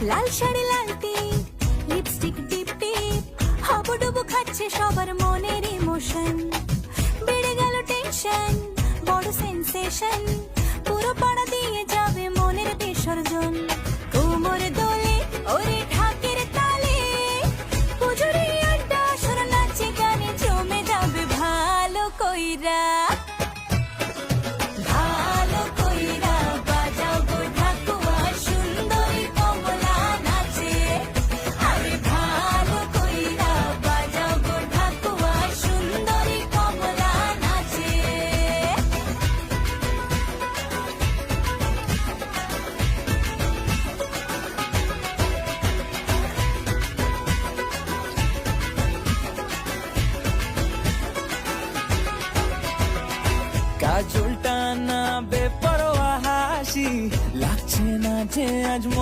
লাল শাড়ি লাল টিপ, lipstick টিপ টিপ, হাবুডুবু খাচ্ছে সবার মনের ইমোশন। বেড়ে গেল টেনশন, বড় সেন্সেশন, পুরো পাড়া দিয়ে যাবে মনের বিসর্জন। কোমর দোলে ওরে ঢাকের তালে, পুজোরে আড্ডা আসর নাচে গানে জমে যাবে ভালো কইরা। ভালো কইরা বাজাও গো ঢাকুয়া, সুন্দরী কমলা নাচে। আরে ভালো কইরা বাজাও গো ঢাকুয়া, সুন্দরী কমলা নাচে। কাজলটা না বেপরোয়া হাসি, লাগছে না যে আজ